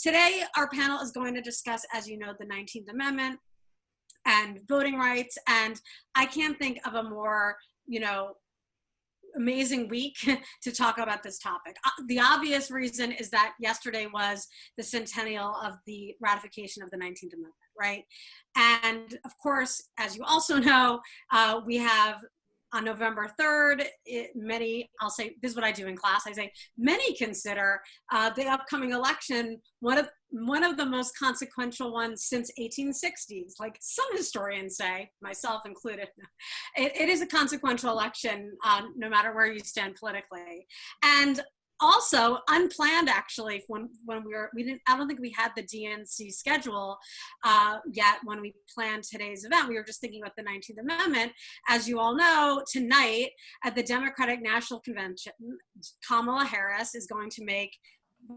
today our panel is going to discuss, as you know, the 19th Amendment and voting rights. And I can't think of a more, amazing week to talk about this topic. The obvious reason is that yesterday was the centennial of the ratification of the 19th Amendment, right? And of course, as you also know, we have on November 3rd, I'll say, this is what I do in class, I say, many consider the upcoming election one of the most consequential ones since 1860s. Like some historians say, myself included, it is a consequential election no matter where you stand politically. And also unplanned, actually, when I don't think we had the DNC schedule yet when we planned today's event. We were just thinking about the 19th Amendment. As you all know, tonight at the Democratic National Convention, Kamala Harris is going to make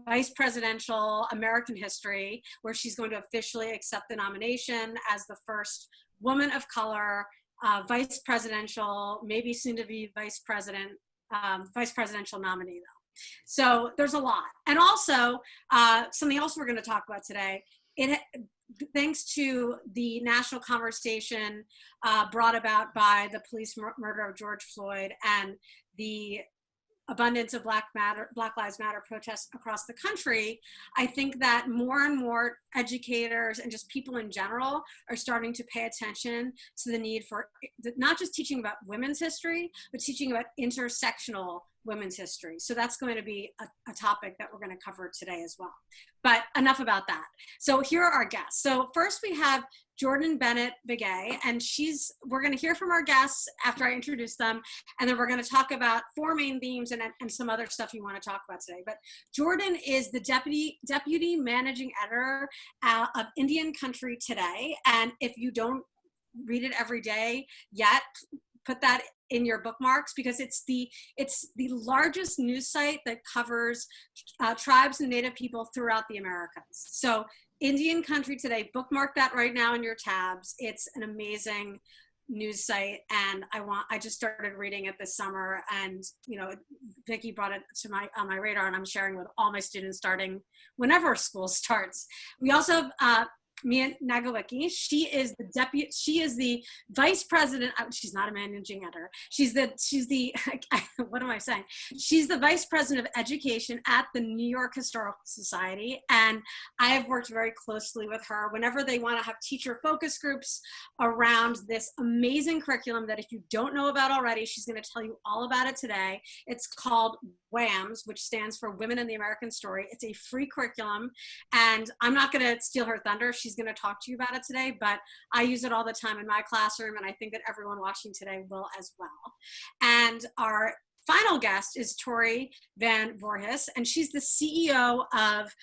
vice presidential American history, where she's going to officially accept the nomination as the first woman of color vice presidential, maybe soon to be vice presidential nominee though. So there's a lot. And also, something else we're going to talk about today, thanks to the national conversation brought about by the police murder of George Floyd and the abundance of Black Lives Matter protests across the country, I think that more and more educators and just people in general are starting to pay attention to the need for not just teaching about women's history, but teaching about intersectional women's history. So that's going to be a topic that we're going to cover today as well. But enough about that. So here are our guests. So first we have Jordan Bennett Begay, and we're going to hear from our guests after I introduce them, and then we're going to talk about four main themes and some other stuff you want to talk about today. But Jordan is the deputy managing editor of Indian Country Today, and if you don't read it every day yet, put that in your bookmarks, because it's the largest news site that covers tribes and Native people throughout the Americas. So Indian Country Today, bookmark that right now in your tabs. It's an amazing news site, and I just started reading it this summer, and Vicki brought it to on my radar, and I'm sharing with all my students starting whenever school starts. We also have Mia Nagawicki. She is the vice president. She's not a managing editor. She's the what am I saying? She's the vice president of education at the New York Historical Society. And I have worked very closely with her whenever they want to have teacher focus groups around this amazing curriculum that if you don't know about already, she's going to tell you all about it today. It's called WAMS, which stands for Women in the American Story. It's a free curriculum, and I'm not going to steal her thunder. She's going to talk to you about it today, but I use it all the time in my classroom, and I think that everyone watching today will as well. And our final guest is Tori Van Voorhis, and she's the CEO of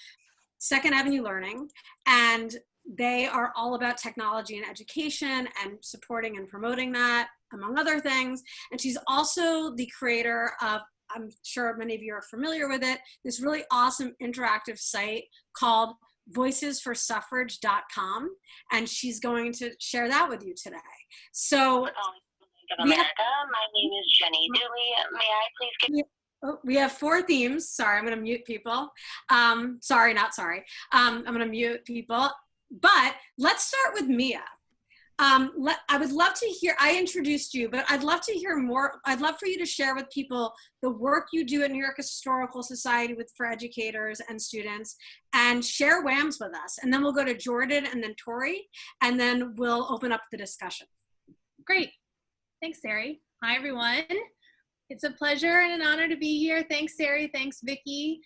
Second Avenue Learning, and they are all about technology and education and supporting and promoting that, among other things. And she's also the creator of, I'm sure many of you are familiar with it, this really awesome interactive site called voicesforsuffrage.com, and she's going to share that with you today. So of America, my name is Jenny Dewey. May I please get we have four themes. Sorry, I'm going to mute people. Sorry, not sorry. I'm going to mute people, but let's start with Mia. I would love to hear, I introduced you, but I'd love to hear more. I'd love for you to share with people the work you do at New York Historical Society for educators and students, and share WAMS with us. And then we'll go to Jordan and then Tori, and then we'll open up the discussion. Great. Thanks, Sari. Hi, everyone. It's a pleasure and an honor to be here. Thanks, Sari. Thanks, Vicki.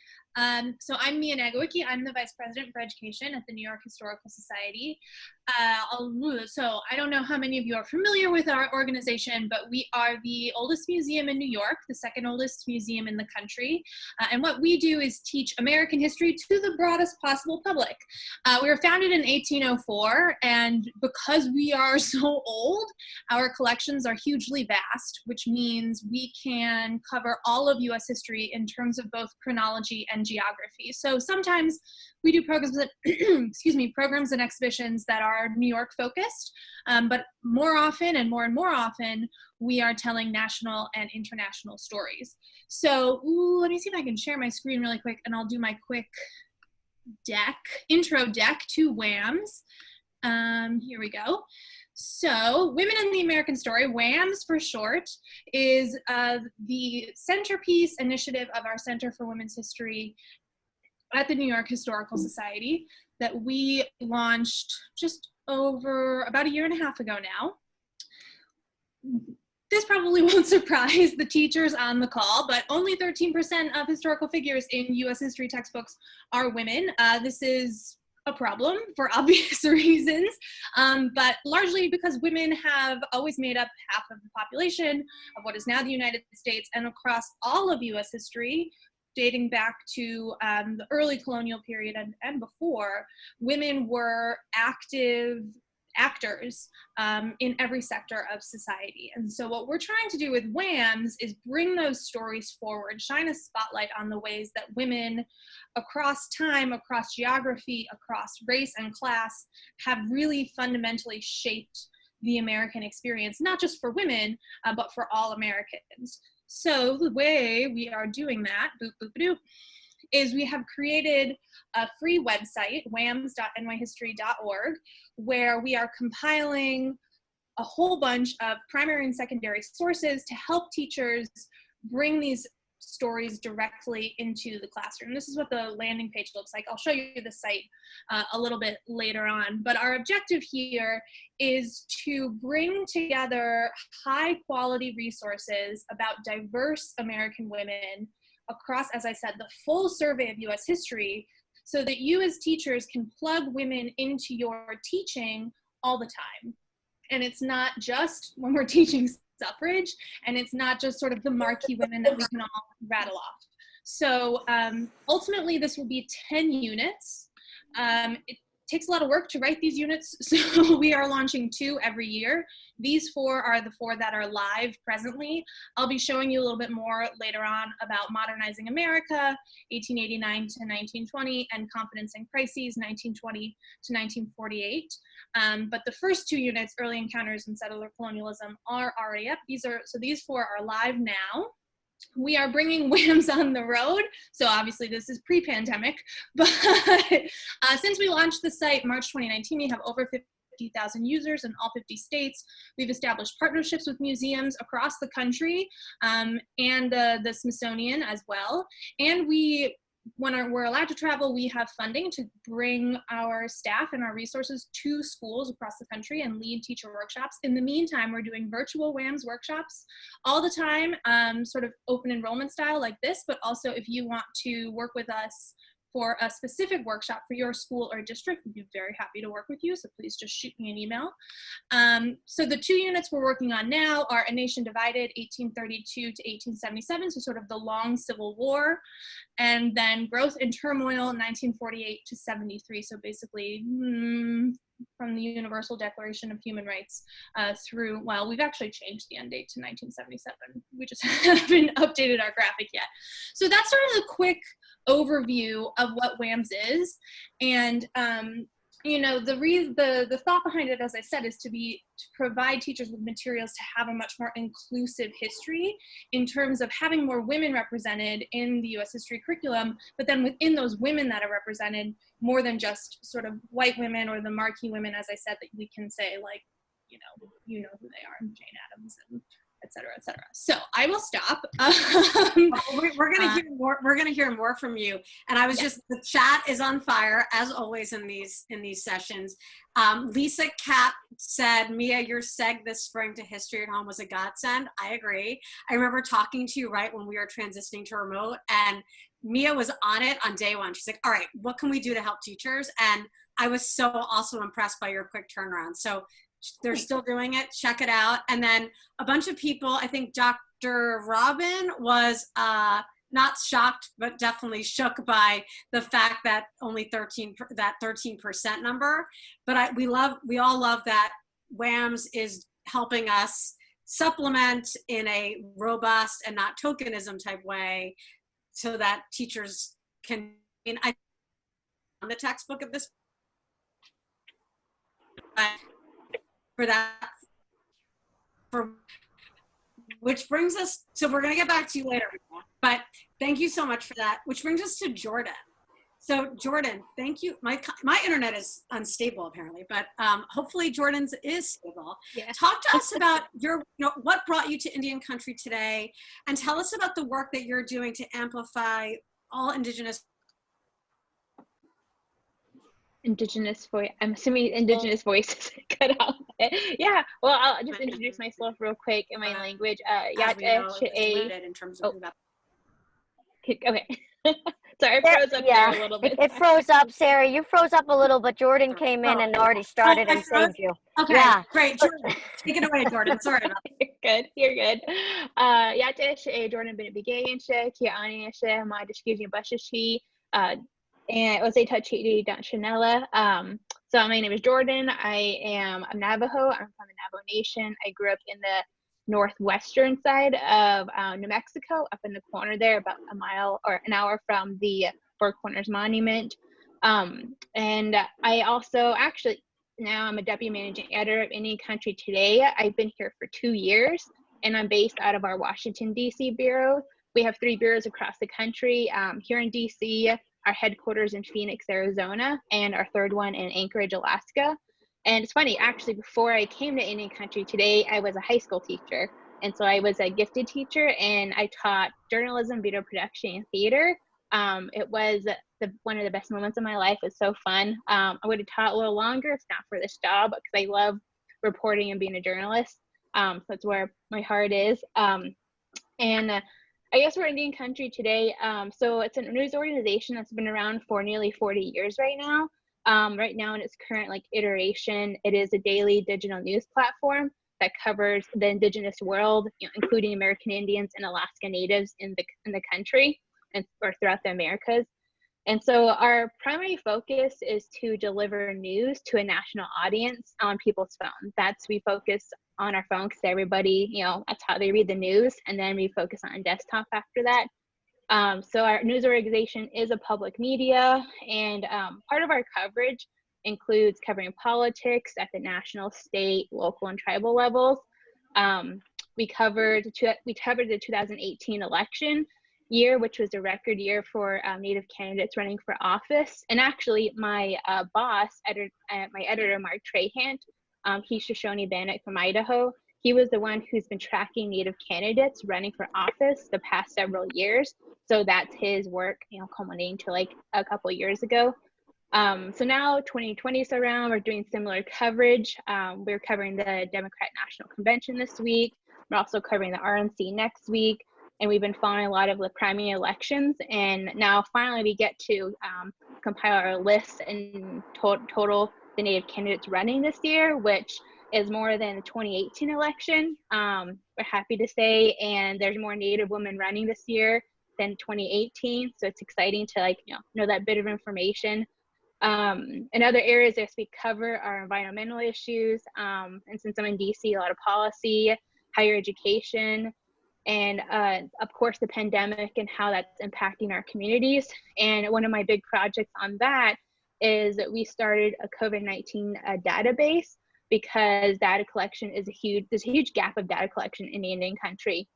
So I'm Mia Nagawicki. I'm the Vice President for Education at the New York Historical Society. So I don't know how many of you are familiar with our organization, but we are the oldest museum in New York, the second oldest museum in the country. And what we do is teach American history to the broadest possible public. We were founded in 1804, and because we are so old, our collections are hugely vast, which means we can cover all of US history in terms of both chronology and geography. So sometimes we do programs that, programs and exhibitions that are New York focused, but more often and more often, we are telling national and international stories. So let me see if I can share my screen really quick, and I'll do my quick intro deck to WAMS. Here we go. So, Women in the American Story, WAMS for short, is the centerpiece initiative of our Center for Women's History at the New York Historical Society that we launched just over about a year and a half ago now. This probably won't surprise the teachers on the call, but only 13% of historical figures in US history textbooks are women. This is a problem for obvious reasons, but largely because women have always made up half of the population of what is now the United States, and across all of US history, dating back to the early colonial period and before, women were active actors in every sector of society. And so what we're trying to do with WAMS is bring those stories forward, shine a spotlight on the ways that women across time, across geography, across race and class have really fundamentally shaped the American experience, not just for women, but for all Americans. So the way we are doing that, is we have created a free website, wams.nyhistory.org, where we are compiling a whole bunch of primary and secondary sources to help teachers bring these stories directly into the classroom. This is what the landing page looks like. I'll show you the site a little bit later on, but our objective here is to bring together high quality resources about diverse American women across, as I said, the full survey of US history, so that you as teachers can plug women into your teaching all the time. And it's not just when we're teaching suffrage, and it's not just sort of the marquee women that we can all rattle off. So ultimately, this will be 10 units. It takes a lot of work to write these units, so we are launching 2 every year. These 4 are the 4 that are live presently. I'll be showing you a little bit more later on about Modernizing America, 1889 to 1920, and Confidence and Crises, 1920 to 1948. But the first 2 units, Early Encounters and Settler Colonialism, are already up. These 4 are live now. We are bringing WAMS on the road, so obviously this is pre-pandemic, but since we launched the site March 2019, we have over 50,000 users in all 50 states. We've established partnerships with museums across the country and the Smithsonian as well, and when we're allowed to travel, we have funding to bring our staff and our resources to schools across the country and lead teacher workshops. In the meantime, we're doing virtual WAMS workshops all the time, sort of open enrollment style like this, but also if you want to work with us for a specific workshop for your school or district, we'd be very happy to work with you, so please just shoot me an email. So the 2 units we're working on now are A Nation Divided, 1832 to 1877, so sort of the long Civil War, and then Growth and Turmoil, 1948 to 73, so basically from the Universal Declaration of Human Rights through, well, we've actually changed the end date to 1977. We just haven't updated our graphic yet. So that's sort of a quick overview of what WAMS is. And, you know, the thought behind it, as I said, is to provide teachers with materials to have a much more inclusive history in terms of having more women represented in the US history curriculum, but then within those women that are represented, more than just sort of white women or the marquee women, as I said, that we can say, like, you know who they are, Jane Addams and et cetera, et cetera. So I will stop. We're gonna hear more. We're gonna hear more from you. And I was just, the chat is on fire as always in these sessions. Lisa Cap said, Mia, your seg this spring to History at Home was a godsend. I agree. I remember talking to you right when we were transitioning to remote, and Mia was on it on day 1. She's like, all right, what can we do to help teachers? And I was so also impressed by your quick turnaround. So they're still doing it. Check it out. And then a bunch of people, I think Dr. Robin was not shocked, but definitely shook by the fact that only 13% number. But we all love that WAMS is helping us supplement in a robust and not tokenism type way, so that teachers can, I on the textbook of this, which brings us, so we're going to get back to you later, but thank you so much for that, which brings us to Jordan. So Jordan, thank you. My internet is unstable apparently, but hopefully Jordan's is stable. Yeah. Talk to us about what brought you to Indian country today, and tell us about the work that you're doing to amplify all Indigenous voice. I'm assuming Indigenous voices cut out. Yeah. Well, I'll just introduce myself real quick in my language. as we know, is limited in terms of Okay. Sorry, I froze up there a little bit. It froze up, Sarah. You froze up a little, but Jordan came in and already started and saved you. Okay, Yeah. great. Jordan, take it away, Jordan. Sorry about that. You're good. Yate Jordan Binibigayan Kia Ani Ma Dishkiji Bashishi and Ose Tachi Dan Chanela. So my name is Jordan. I am a Navajo. I'm from the Navajo Nation. I grew up in the northwestern side of New Mexico, up in the corner there, about a mile or an hour from the Four Corners Monument. And I also actually, now I'm a deputy managing editor of Indian Country Today. I've been here for 2 years, and I'm based out of our Washington, D.C. bureau. We have 3 bureaus across the country. Here in D.C., our headquarters in Phoenix, Arizona, and our 3rd one in Anchorage, Alaska. And it's funny, actually, before I came to Indian Country Today, I was a high school teacher. And so I was a gifted teacher, and I taught journalism, video production, and theater. It was one of the best moments of my life. It's so fun. I would have taught a little longer if not for this job, because I love reporting and being a journalist. So that's where my heart is. I guess we're Indian Country Today. So it's a news organization that's been around for nearly 40 years right now. Right now in its current iteration, it is a daily digital news platform that covers the Indigenous world, including American Indians and Alaska Natives in the country or throughout the Americas. And so our primary focus is to deliver news to a national audience on people's phones. We focus on our phone because everybody, that's how they read the news, and then we focus on desktop after that. So our news organization is a public media, and part of our coverage includes covering politics at the national, state, local, and tribal levels. We covered the 2018 election year, which was a record year for Native candidates running for office. And actually, my boss, my editor, Mark Trahant, he's Shoshone Bannock from Idaho. He was the one who's been tracking Native candidates running for office the past several years. So that's his work, culminating to a couple of years ago. So now 2020 is around, we're doing similar coverage. We're covering the Democrat National Convention this week. We're also covering the RNC next week. And we've been following a lot of the primary elections. And now finally we get to compile our list and total the Native candidates running this year, which is more than the 2018 election, we're happy to say, and there's more Native women running this year than 2018, so it's exciting to know that bit of information. In other areas that we cover are environmental issues, and since I'm in DC, a lot of policy, higher education, and of course the pandemic and how that's impacting our communities. And one of my big projects on that is that we started a COVID-19 database, because data collection is there's a huge gap of data collection in the Indian country.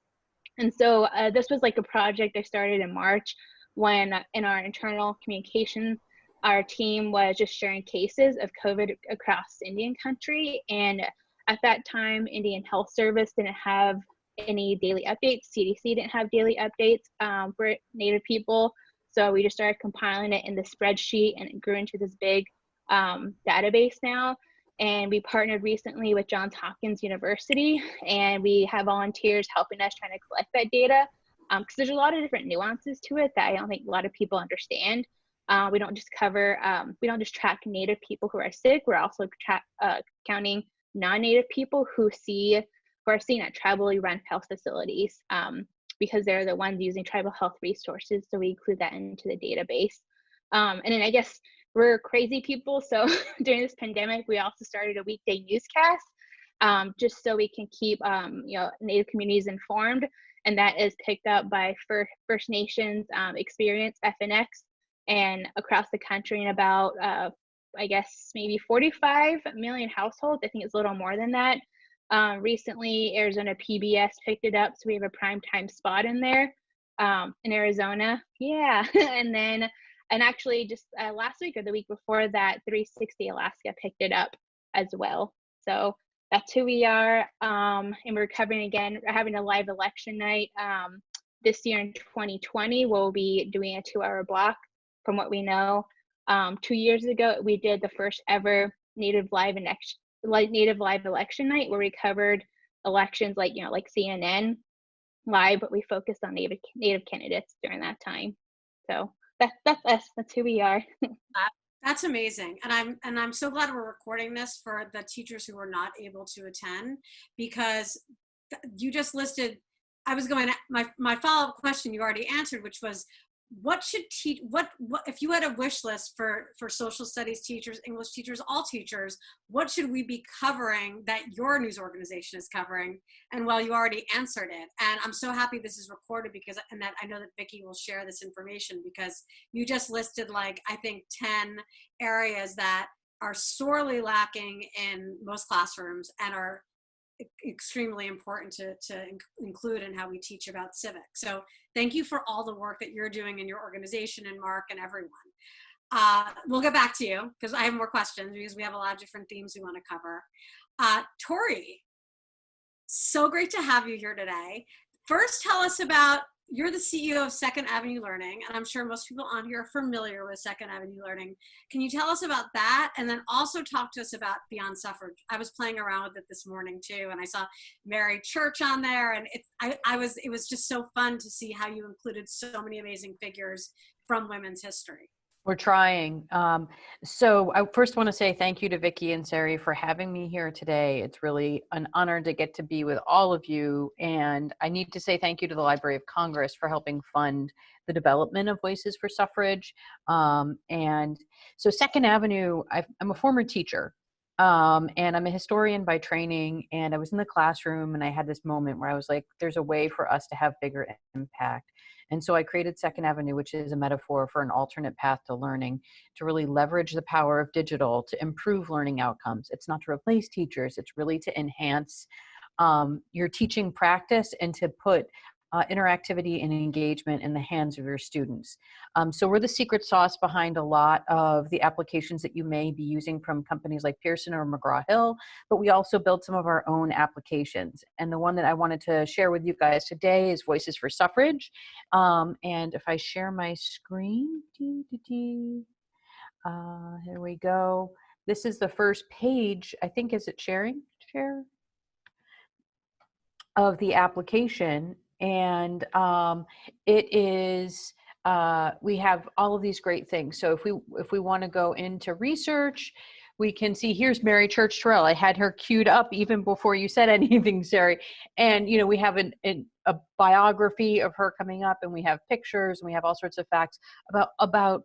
And so this was a project I started in March, when in our internal communication, our team was just sharing cases of COVID across Indian country. And at that time, Indian Health Service didn't have any daily updates. CDC didn't have daily updates for Native people. So we just started compiling it in the spreadsheet, and it grew into this big database now. And we partnered recently with Johns Hopkins University, and we have volunteers helping us trying to collect that data, because there's a lot of different nuances to it that I don't think a lot of people understand. We don't just track Native people who are sick. We're also counting non-Native people who are seen at tribally run health facilities, because they're the ones using tribal health resources. So we include that into the database. And then I guess we're crazy people, so during this pandemic, we also started a weekday newscast, just so we can keep Native communities informed, and that is picked up by First Nations Experience, FNX, and across the country in about, I guess, maybe 45 million households. I think it's a little more than that. Recently, Arizona PBS picked it up, so we have a primetime spot in there in Arizona. Yeah, and then And actually just last week or the week before that, 360 Alaska picked it up as well. So that's who we are. And we're covering again, we're having a live election night this year in 2020. We'll be doing a 2-hour block from what we know. 2 years ago, we did the first ever Native live election night where we covered elections like, you know, like CNN live, but we focused on Native candidates during that time. So that's us. That's who we are. That's amazing. And I'm so glad we're recording this for the teachers who were not able to attend, because you just listed, I was going, my follow-up question you already answered, which was, what should what if you had a wish list for social studies teachers, English teachers, all teachers, what should we be covering that your news organization is covering? And well, you already answered it. And I'm so happy this is recorded, because, and that I know that Vicki will share this information, because you just listed, like, I think 10 areas that are sorely lacking in most classrooms and are extremely important to include in how we teach about civics. So thank you for all the work that you're doing in your organization, and Mark and everyone. We'll get back to you because I have more questions, because we have a lot of different themes we want to cover. Tori, so great to have you here today. First, tell us about, you're the CEO of Second Avenue Learning, and I'm sure most people on here are familiar with Second Avenue Learning. Can you tell us about that? And then also talk to us about Beyond Suffrage. I was playing around with it this morning too, and I saw Mary Church on there, and it was just so fun to see how you included so many amazing figures from women's history. We're trying. So I first want to say thank you to Vicki and Sari for having me here today. It's really an honor to get to be with all of you. And I need to say thank you to the Library of Congress for helping fund the development of Voices for Suffrage. And so Second Avenue, I'm a former teacher. And I'm a historian by training, and I was in the classroom and I had this moment where I was like, there's a way for us to have bigger impact. And so I created Second Avenue, which is a metaphor for an alternate path to learning, to really leverage the power of digital to improve learning outcomes. It's not to replace teachers, it's really to enhance your teaching practice and to put interactivity and engagement in the hands of your students. So we're the secret sauce behind a lot of the applications that you may be using from companies like Pearson or McGraw-Hill, but we also build some of our own applications. And the one that I wanted to share with you guys today is Voices for Suffrage. And if I share my screen, here we go. This is the first page, I think, is it sharing? Share? Of the application. And it is, we have all of these great things. So if we want to go into research, we can see, here's Mary Church Terrell. I had her queued up even before you said anything, Sari. And, you know, we have a biography of her coming up, and we have pictures, and we have all sorts of facts about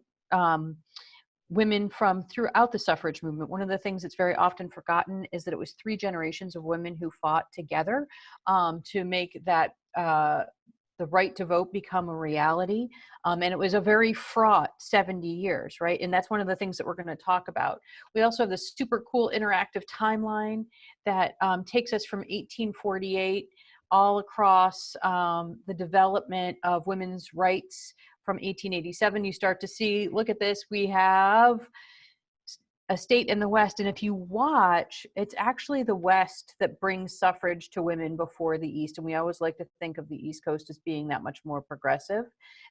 women from throughout the suffrage movement. One of the things that's very often forgotten is that it was 3 generations of women who fought together to make that the right to vote become a reality. And it was a very fraught 70 years, right? And that's one of the things that we're going to talk about. We also have this super cool interactive timeline that takes us from 1848 all across the development of women's rights. From 1887, you start to see, look at this, we have a state in the West. And if you watch, it's actually the West that brings suffrage to women before the East. And we always like to think of the East Coast as being that much more progressive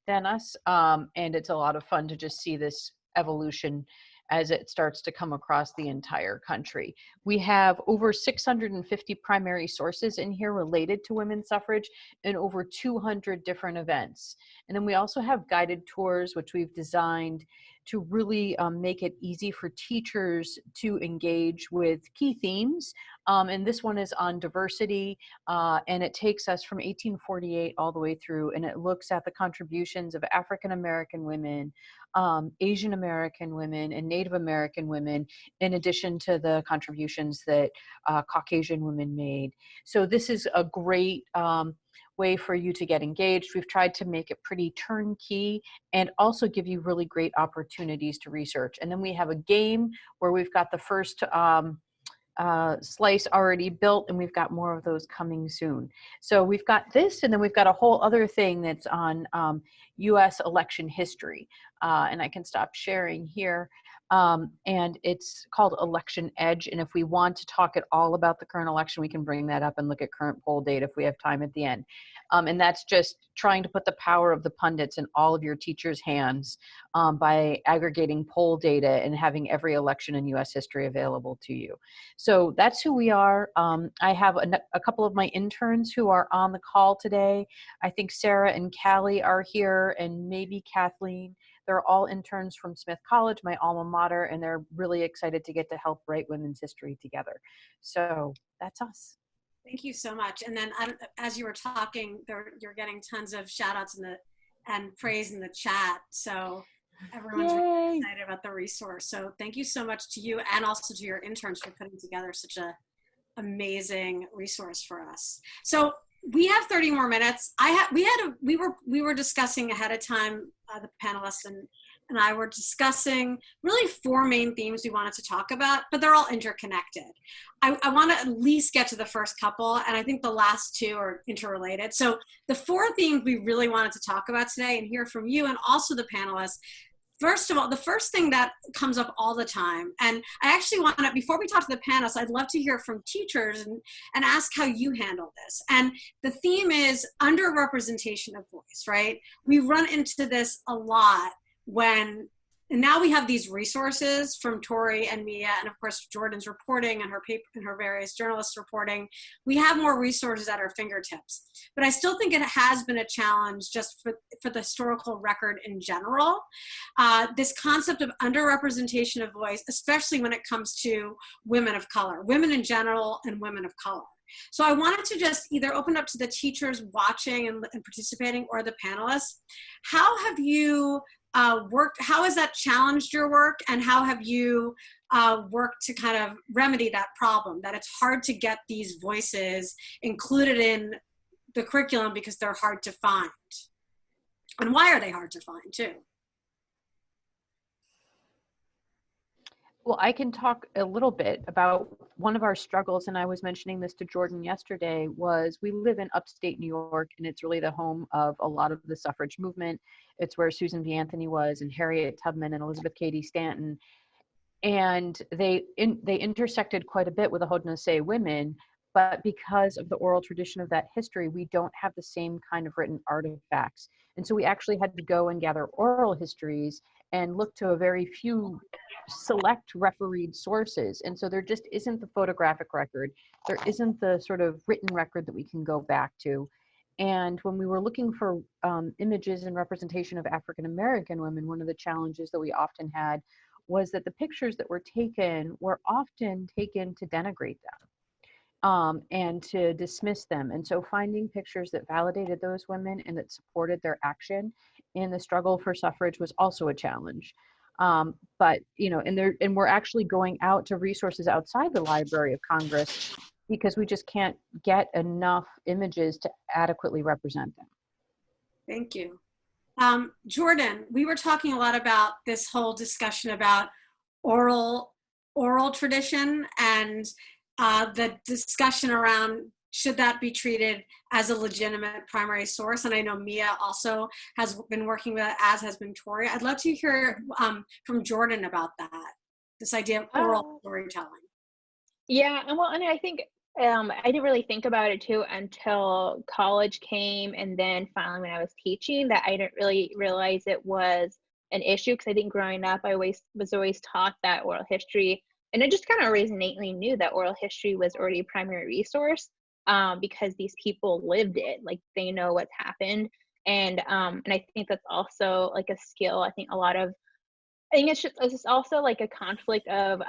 than us. And it's a lot of fun to just see this evolution as it starts to come across the entire country. We have over 650 primary sources in here related to women's suffrage and over 200 different events. And then we also have guided tours, which we've designed to really make it easy for teachers to engage with key themes. And this one is on diversity, and it takes us from 1848 all the way through, and it looks at the contributions of African American women, Asian American women, and Native American women, in addition to the contributions that Caucasian women made. So this is a great way for you to get engaged. We've tried to make it pretty turnkey and also give you really great opportunities to research. And then we have a game where we've got the first slice already built, and we've got more of those coming soon. So we've got this, and then we've got a whole other thing that's on US election history. And I can stop sharing here. And it's called Election Edge. And if we want to talk at all about the current election, we can bring that up and look at current poll data if we have time at the end. And that's just trying to put the power of the pundits in all of your teachers' hands by aggregating poll data and having every election in US history available to you. So that's who we are. I have a couple of my interns who are on the call today. I think Sarah and Callie are here, and maybe Kathleen. They're all interns from Smith College, my alma mater, and they're really excited to get to help write women's history together. So that's us. Thank you so much. And then as you were talking, you're getting tons of shout outs and praise in the chat. So everyone's really excited about the resource. So thank you so much to you and also to your interns for putting together such an amazing resource for us. So we have 30 more minutes. We were discussing ahead of time, the panelists and I were discussing really 4 main themes we wanted to talk about, but they're all interconnected. I want to at least get to the first couple, and I think the last 2 are interrelated. So the 4 themes we really wanted to talk about today and hear from you and also the panelists. First of all, the first thing that comes up all the time, and I actually want to, before we talk to the panelists, I'd love to hear from teachers and ask how you handle this. And the theme is underrepresentation of voice, right? We run into this a lot and now we have these resources from Tori and Mia, and of course Jordan's reporting and her paper and her various journalists reporting. We have more resources at our fingertips, but I still think it has been a challenge just for the historical record in general. This concept of underrepresentation of voice, especially when it comes to women of color, women in general and women of color. So I wanted to just either open up to the teachers watching and participating or the panelists. How have you worked, how has that challenged your work, and how have you worked to kind of remedy that problem, that it's hard to get these voices included in the curriculum because they're hard to find? And why are they hard to find too? Well, I can talk a little bit about one of our struggles, and I was mentioning this to Jordan yesterday, was we live in upstate New York, and it's really the home of a lot of the suffrage movement. It's where Susan B. Anthony was, and Harriet Tubman, and Elizabeth Cady Stanton. And they intersected quite a bit with the Haudenosaunee women, but because of the oral tradition of that history, we don't have the same kind of written artifacts. And so we actually had to go and gather oral histories and look to a very few select refereed sources. And so there just isn't the photographic record. There isn't the sort of written record that we can go back to. And when we were looking for images and representation of African-American women, one of the challenges that we often had was that the pictures that were often taken to denigrate them and to dismiss them. And so finding pictures that validated those women and that supported their action in the struggle for suffrage was also a challenge. But, you know, and we're actually going out to resources outside the Library of Congress because we just can't get enough images to adequately represent them. Thank you. Jordan, we were talking a lot about this whole discussion about oral tradition and the discussion around should that be treated as a legitimate primary source. And I know Mia also has been working with that, as has been Tori. I'd love to hear from Jordan about that, this idea of oral storytelling. Yeah, and I think I didn't really think about it too until college came, and then finally when I was teaching, that I didn't really realize it was an issue, because I think growing up I was always taught that oral history, and I just kind of always innately knew that oral history was already a primary resource because these people lived it, like they know what's happened, and I think that's also like a skill. I think it's just also like a conflict of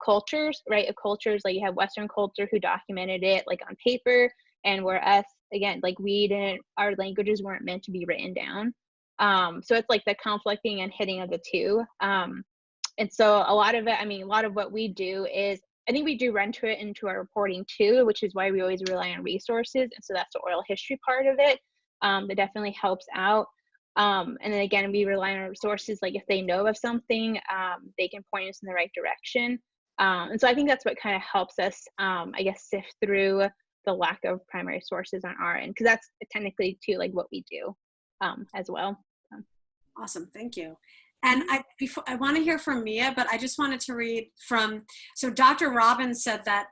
cultures, right? A cultures, like you have Western culture who documented it like on paper, and whereas again, like our languages weren't meant to be written down. So it's like the conflicting and hitting of the two. And so a lot of what we do is, I think we do run to it into our reporting too, which is why we always rely on resources. And so that's the oral history part of it that definitely helps out. And then again, we rely on our resources, like if they know of something, they can point us in the right direction. And so I think that's what kind of helps us, I guess, sift through the lack of primary sources on our end, because that's technically too like what we do as well. Awesome, thank you. And I want to hear from Mia, but I just wanted to read from, so Dr. Robin said that,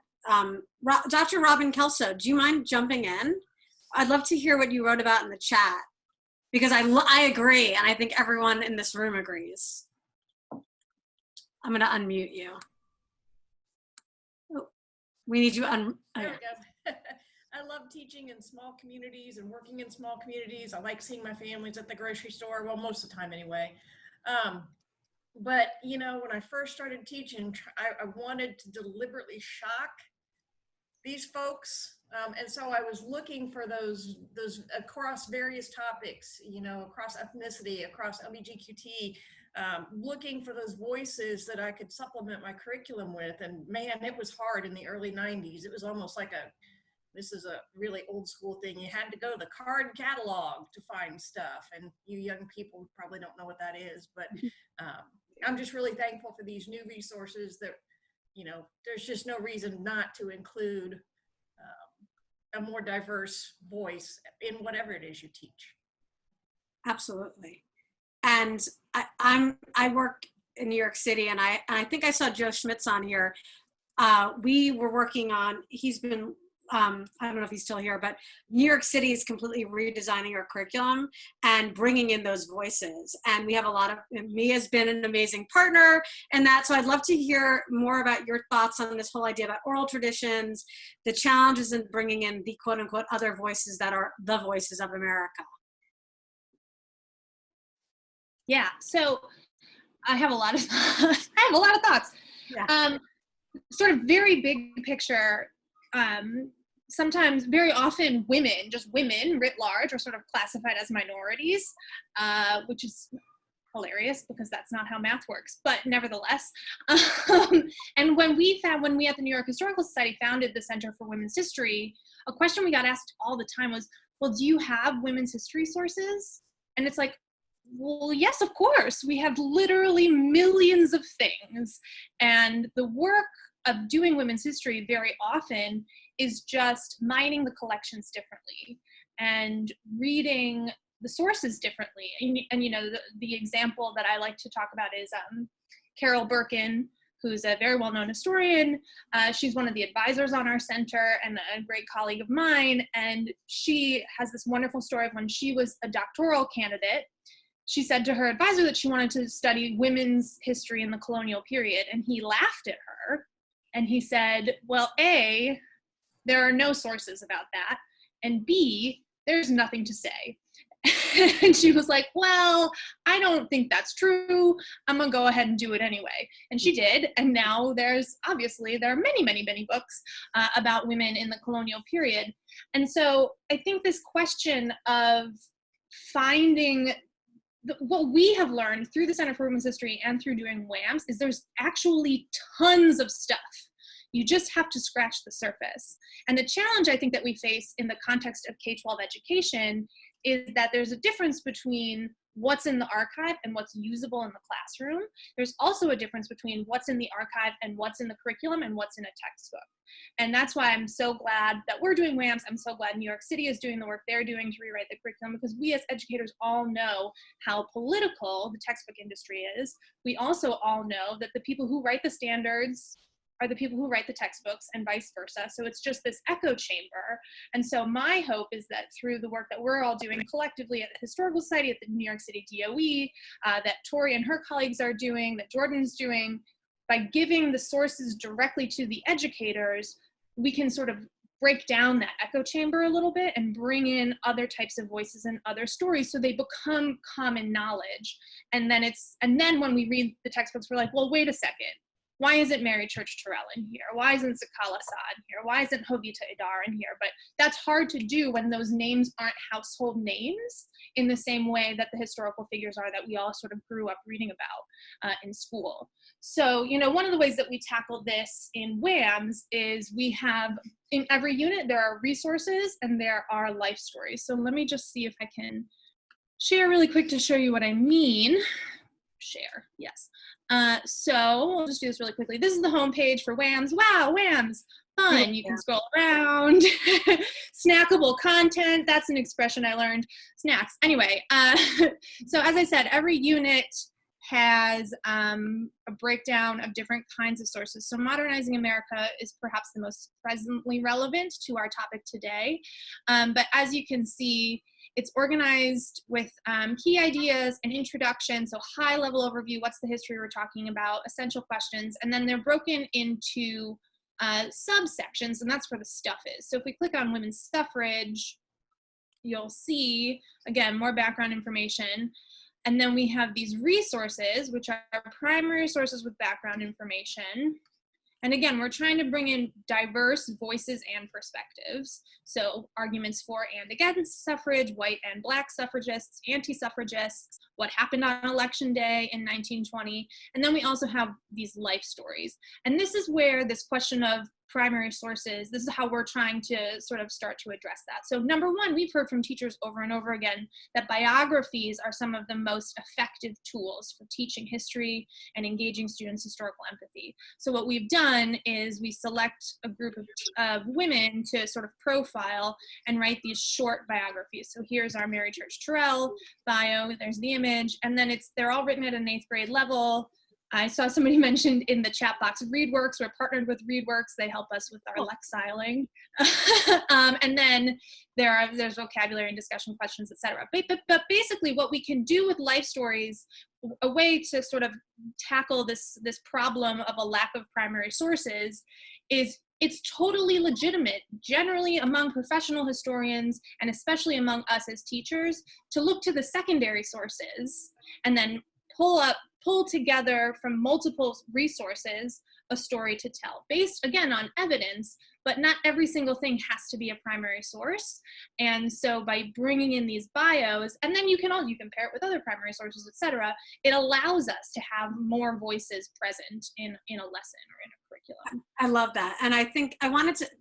Dr. Robin Kelso, do you mind jumping in? I'd love to hear what you wrote about in the chat, because I agree, and I think everyone in this room agrees. I'm going to unmute you. Oh, we need you There we go. I love teaching in small communities and working in small communities. I like seeing my families at the grocery store, well, most of the time anyway. But, you know, when I first started teaching, I wanted to deliberately shock these folks. And so I was looking for those across various topics, you know, across ethnicity, across LGBTQT, looking for those voices that I could supplement my curriculum with. And man, it was hard in the early 90s. It was almost like this is a really old school thing. You had to go to the card catalog to find stuff. And you young people probably don't know what that is, but I'm just really thankful for these new resources that, you know, there's just no reason not to include a more diverse voice in whatever it is you teach. Absolutely. And I work in New York City, and I think I saw Joe Schmitz on here. We were working on, he's been, I don't know if he's still here, but New York City is completely redesigning our curriculum and bringing in those voices. And we have a lot of, Mia's been an amazing partner in that. So I'd love to hear more about your thoughts on this whole idea about oral traditions, the challenges in bringing in the quote unquote other voices that are the voices of America. Yeah, so I have a lot of thoughts. Yeah. Sort of very big picture. Sometimes, very often, just women writ large, are sort of classified as minorities, which is hilarious because that's not how math works, but nevertheless. And when we at the New York Historical Society founded the Center for Women's History, a question we got asked all the time was, well, do you have women's history sources? And it's like, well, yes, of course. We have literally millions of things. And the work of doing women's history very often is just mining the collections differently and reading the sources differently. And you know, the example that I like to talk about is Carol Birkin, who's a very well-known historian. She's one of the advisors on our center and a great colleague of mine. And she has this wonderful story of when she was a doctoral candidate. She said to her advisor that she wanted to study women's history in the colonial period, and he laughed at her. And he said, well, A, there are no sources about that, and B, there's nothing to say. And she was like, well, I don't think that's true. I'm gonna go ahead and do it anyway. And she did, and now there are many, many, many books about women in the colonial period. And so I think this question of finding what we have learned through the Center for Women's History and through doing WAMs is there's actually tons of stuff. You just have to scratch the surface. And the challenge I think that we face in the context of K-12 education is that there's a difference between what's in the archive and what's usable in the classroom. There's also a difference between what's in the archive and what's in the curriculum and what's in a textbook. And that's why I'm so glad that we're doing WAMs. I'm so glad New York City is doing the work they're doing to rewrite the curriculum, because we as educators all know how political the textbook industry is. We also all know that the people who write the standards are the people who write the textbooks and vice versa. So it's just this echo chamber. And so my hope is that through the work that we're all doing collectively at the Historical Society, at the New York City DOE, that Tori and her colleagues are doing, that Jordan's doing, by giving the sources directly to the educators, we can sort of break down that echo chamber a little bit and bring in other types of voices and other stories so they become common knowledge. And then when we read the textbooks, we're like, well, wait a second. Why isn't Mary Church Terrell in here? Why isn't Sakala Saad in here? Why isn't Jovita Idar in here? But that's hard to do when those names aren't household names in the same way that the historical figures are that we all sort of grew up reading about in school. So, you know, one of the ways that we tackle this in WAMs is we have, in every unit, there are resources and there are life stories. So let me just see if I can share really quick to show you what I mean. share. Yes. So we'll just do this really quickly. This is the homepage for WAMS. Wow, WAMS. Fun. You can scroll around. Snackable content. That's an expression I learned. Snacks. Anyway, so as I said, every unit has a breakdown of different kinds of sources. So Modernizing America is perhaps the most presently relevant to our topic today. But as you can see, it's organized with key ideas, an introduction, so high-level overview, what's the history we're talking about, essential questions, and then they're broken into subsections, and that's where the stuff is. So if we click on women's suffrage, you'll see, again, more background information. And then we have these resources, which are primary sources with background information. And again, we're trying to bring in diverse voices and perspectives. So arguments for and against suffrage, white and black suffragists, anti-suffragists, what happened on election day in 1920. And then we also have these life stories. And this is where this question of primary sources, this is how we're trying to sort of start to address that. So number one, we've heard from teachers over and over again that biographies are some of the most effective tools for teaching history and engaging students' historical empathy. So what we've done is we select a group of women to sort of profile and write these short biographies. So here's our Mary Church Terrell bio, there's the image, and then they're all written at an 8th grade level. I saw somebody mentioned in the chat box ReadWorks. We're partnered with ReadWorks. They help us with our lexiling. And then there's vocabulary and discussion questions, etc. But basically what we can do with life stories, a way to sort of tackle this problem of a lack of primary sources, is it's totally legitimate, generally among professional historians, and especially among us as teachers, to look to the secondary sources and then pull together from multiple resources a story to tell, based again on evidence, but not every single thing has to be a primary source. And so by bringing in these bios, and then you can pair it with other primary sources, etc., it allows us to have more voices present in a lesson or in a curriculum. I love that. And I think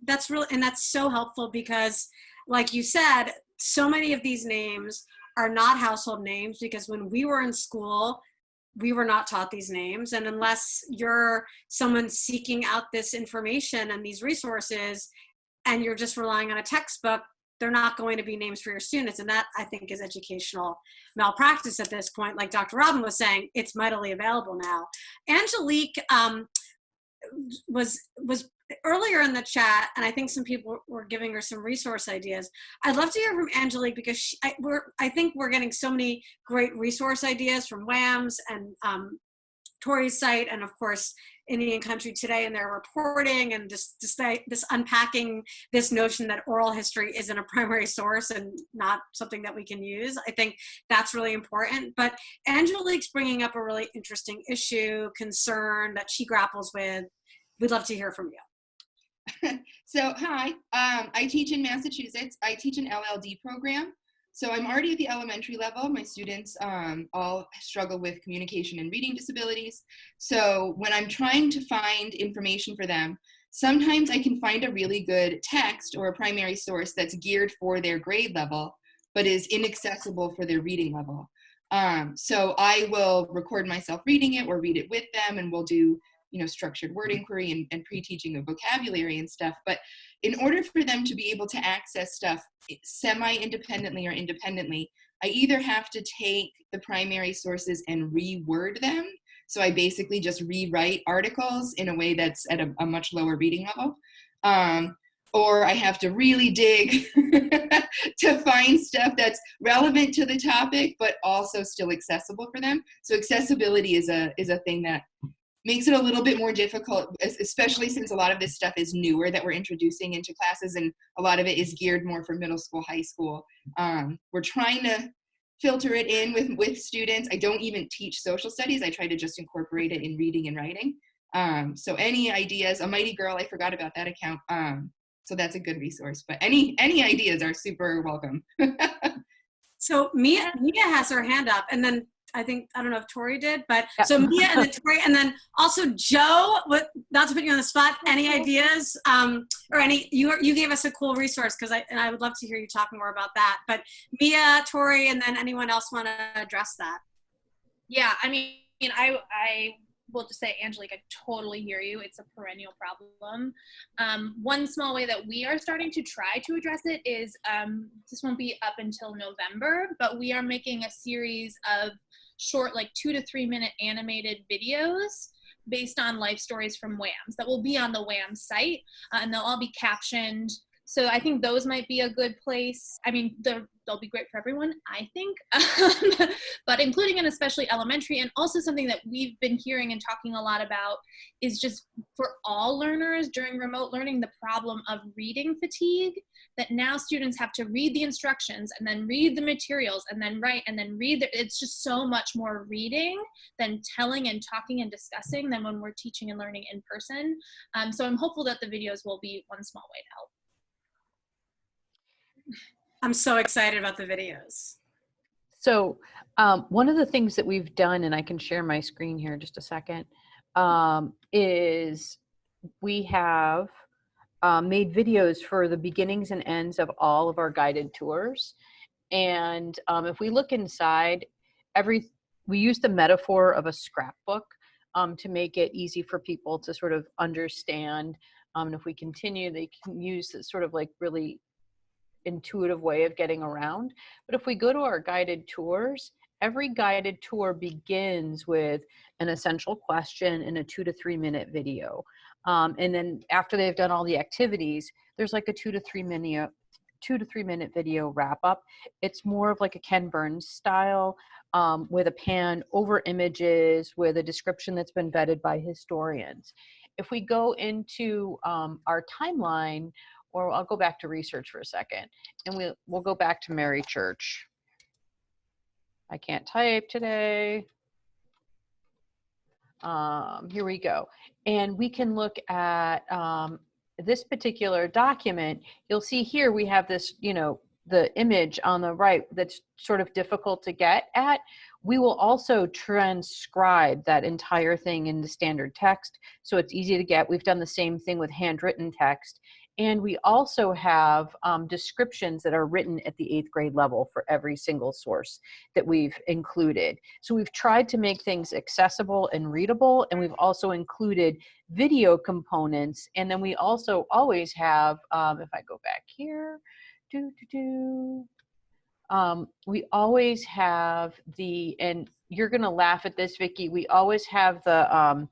that's so helpful because, like you said, so many of these names are not household names because when we were in school, we were not taught these names. And unless you're someone seeking out this information and these resources and you're just relying on a textbook, they're not going to be names for your students. And that, I think, is educational malpractice at this point. Like Dr. Robin was saying, it's mightily available now. Angelique was earlier in the chat, and I think some people were giving her some resource ideas. I'd love to hear from Angelique because I think we're getting so many great resource ideas from WAMS and Tori's site, and of course Indian Country Today and their reporting, and this unpacking this notion that oral history isn't a primary source and not something that we can use. I think that's really important. But Angelique's bringing up a really interesting concern that she grapples with. We'd love to hear from you. So, hi, I teach in Massachusetts. I teach an LLD program. So I'm already at the elementary level. My students all struggle with communication and reading disabilities. So when I'm trying to find information for them, sometimes I can find a really good text or a primary source that's geared for their grade level, but is inaccessible for their reading level. So I will record myself reading it or read it with them, and we'll do structured word inquiry and pre-teaching of vocabulary and stuff. But in order for them to be able to access stuff semi-independently or independently, I either have to take the primary sources and reword them. So I basically just rewrite articles in a way that's at a much lower reading level. Or I have to really dig to find stuff that's relevant to the topic, but also still accessible for them. So accessibility is a thing that makes it a little bit more difficult, especially since a lot of this stuff is newer that we're introducing into classes, and a lot of it is geared more for middle school, high school. We're trying to filter it in with students. I don't even teach social studies. I try to just incorporate it in reading and writing. So any ideas, A Mighty Girl, I forgot about that account. So that's a good resource, but any ideas are super welcome. So Mia has her hand up, and then I don't know if Tori did, but yep. So Mia and then Tori, and then also Joe, not to put you on the spot, any ideas or you gave us a cool resource and I would love to hear you talk more about that, but Mia, Tori, and then anyone else want to address that? Yeah, I mean, mean, I will just say, Angelique, I totally hear you. It's a perennial problem. One small way that we are starting to try to address it is, this won't be up until November, but we are making a series of short, like 2 to 3 minute animated videos based on life stories from WAMs that will be on the WAM site, and they'll all be captioned. So I think those might be a good place. I mean, they'll be great for everyone, I think, but including and especially elementary, and also something that we've been hearing and talking a lot about is just for all learners during remote learning, the problem of reading fatigue, that now students have to read the instructions and then read the materials and then write and then read. It's just so much more reading than telling and talking and discussing than when we're teaching and learning in person. So I'm hopeful that the videos will be one small way to help. I'm so excited about the videos. So one of the things that we've done, and I can share my screen here in just a second, is we have made videos for the beginnings and ends of all of our guided tours. And if we look inside, we use the metaphor of a scrapbook to make it easy for people to sort of understand. And if we continue, they can use this sort of like really intuitive way of getting around. But if we go to our guided tours, every guided tour begins with an essential question in a 2 to 3 minute video. And then after they've done all the activities, there's like a 2 to 3 minute video wrap up. It's more of like a Ken Burns style, with a pan over images with a description that's been vetted by historians. If we go into our timeline, or I'll go back to research for a second, and we'll go back to Mary Church. I can't type today. Here we go. And we can look at this particular document. You'll see here we have this, the image on the right that's sort of difficult to get at. We will also transcribe that entire thing into standard text, so it's easy to get. We've done the same thing with handwritten text. And we also have descriptions that are written at the 8th grade level for every single source that we've included. So we've tried to make things accessible and readable, and we've also included video components. And then we also always have, if I go back here, we always have and you're gonna laugh at this, Vicki, we always have the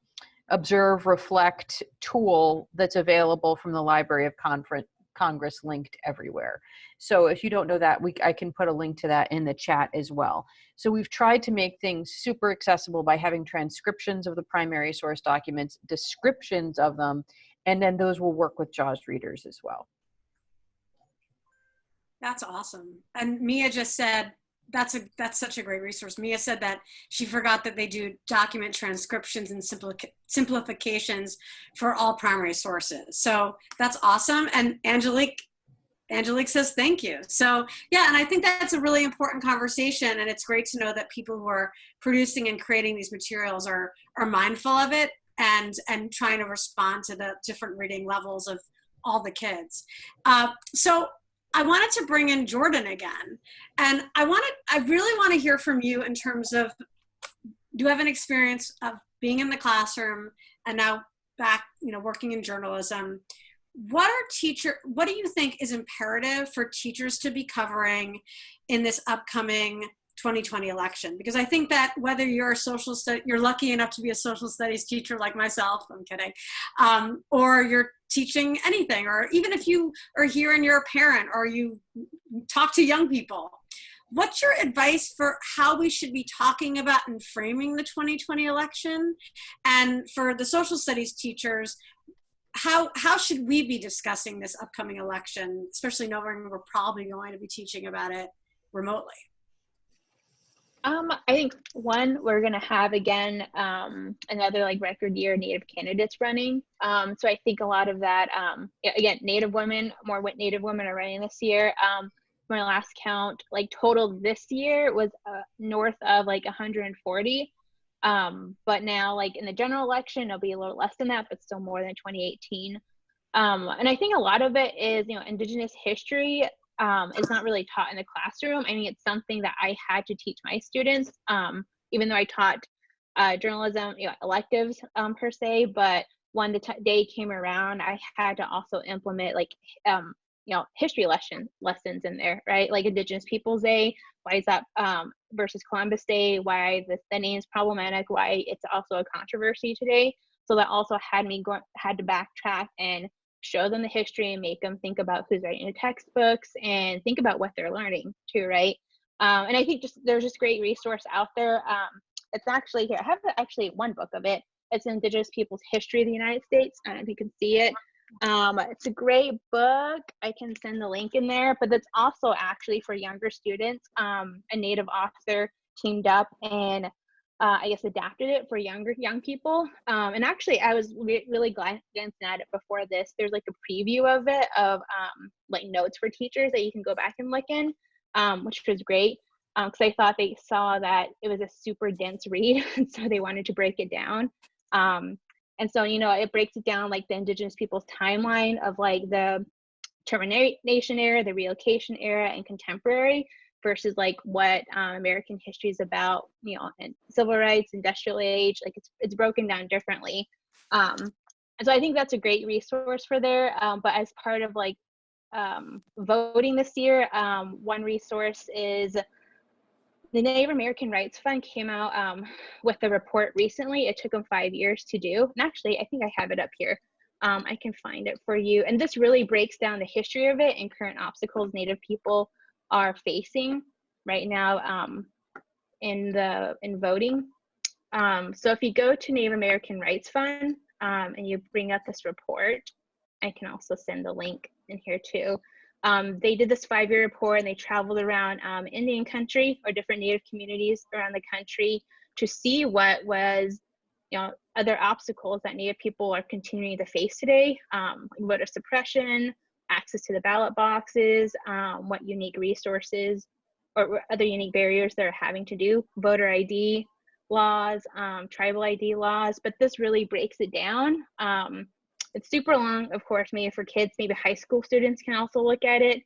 Observe, Reflect tool that's available from the Library of Congress linked everywhere. So if you don't know that, I can put a link to that in the chat as well. So we've tried to make things super accessible by having transcriptions of the primary source documents, descriptions of them, and then those will work with JAWS readers as well. That's awesome. And Mia just said, that's such a great resource. Mia said that she forgot that they do document transcriptions and simplifications for all primary sources. So that's awesome. And Angelique says thank you. So yeah, and I think that's a really important conversation, and it's great to know that people who are producing and creating these materials are mindful of it and trying to respond to the different reading levels of all the kids. So I wanted to bring in Jordan again, and I really want to hear from you in terms of, do you have an experience of being in the classroom and now back, working in journalism? What do you think is imperative for teachers to be covering in this upcoming 2020 election? Because I think that whether you're you're lucky enough to be a social studies teacher like myself, I'm kidding, or you're teaching anything, or even if you are here and you're a parent or you talk to young people, what's your advice for how we should be talking about and framing the 2020 election? And for the social studies teachers, how should we be discussing this upcoming election, especially knowing we're probably going to be teaching about it remotely? I think we're gonna have again another record year Native candidates running. So I think a lot of that, again, more Native women are running this year. My last count, total this year was north of 140. But now in the general election, it'll be a little less than that, but still more than 2018. And I think a lot of it is, Indigenous history is not really taught in the classroom. I mean, it's something that I had to teach my students, even though I taught journalism, electives per se, but when the day came around, I had to also implement like history lessons in there, right? Like Indigenous Peoples Day, why is that versus Columbus Day, why the name's problematic, why it's also a controversy today. So that also had to backtrack and show them the history and make them think about who's writing the textbooks and think about what they're learning too, right? And I think there's just great resource out there. It's actually here. I have actually one book of it. It's Indigenous Peoples History of the United States. I don't know if you can see it. It's a great book. I can send the link in there, but it's also actually for younger students. A Native author teamed up and I guess adapted it for young people. And actually, I was really glancing at it before this. There's like a preview of it of like notes for teachers that you can go back and look in, which was great. Because I thought they saw that it was a super dense read, and so they wanted to break it down. And so, it breaks it down like the Indigenous people's timeline of like the termination era, the relocation era, and contemporary versus like what American history is about, and civil rights, industrial age, like it's broken down differently. And so I think that's a great resource for there. But as part of like voting this year, one resource is the Native American Rights Fund came out with a report recently. It took them 5 years to do. And actually, I think I have it up here. I can find it for you. And this really breaks down the history of it and current obstacles Native people are facing right now in voting. So if you go to Native American Rights Fund and you bring up this report, I can also send the link in here too. They did this 5-year report and they traveled around Indian country or different Native communities around the country to see what was, other obstacles that Native people are continuing to face today, voter suppression, access to the ballot boxes, what unique resources or other unique barriers they're having to do, voter ID laws, tribal ID laws, but this really breaks it down. It's super long, of course, maybe for kids, maybe high school students can also look at it.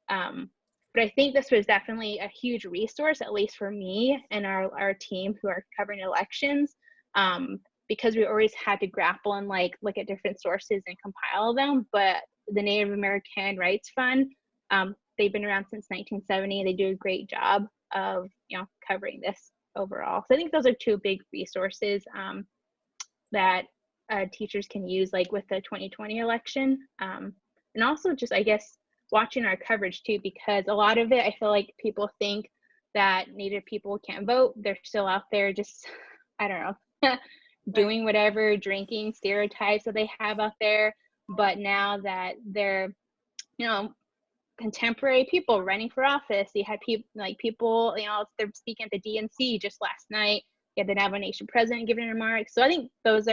But I think this was definitely a huge resource, at least for me and our team who are covering elections, because we always had to grapple and like look at different sources and compile them. But the Native American Rights Fund, they've been around since 1970. They do a great job of, covering this overall. So I think those are two big resources that teachers can use like with the 2020 election. And also just, I guess, watching our coverage too, because a lot of it, I feel like people think that Native people can't vote. They're still out there just, I don't know, doing whatever, drinking, stereotypes that they have out there. But now that they're, contemporary people running for office, you had people, they're speaking at the DNC just last night. You had the Navajo Nation president giving remarks. So I think those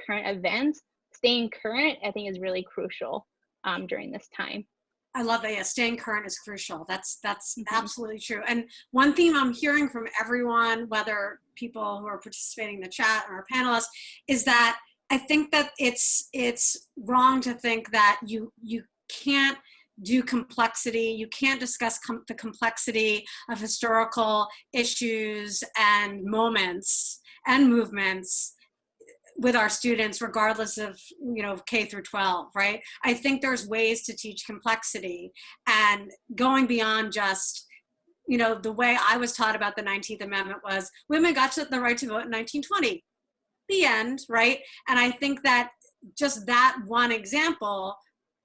current events, staying current, I think is really crucial during this time. I love that. Yeah, staying current is crucial. That's absolutely true. And one theme I'm hearing from everyone, whether people who are participating in the chat or our panelists, is that I think that it's wrong to think that you can't do complexity. You can't discuss the complexity of historical issues and moments and movements with our students, regardless of, K through 12, right? I think there's ways to teach complexity and going beyond just, the way I was taught about the 19th Amendment was women got the right to vote in 1920, the end, right? And I think that just that one example,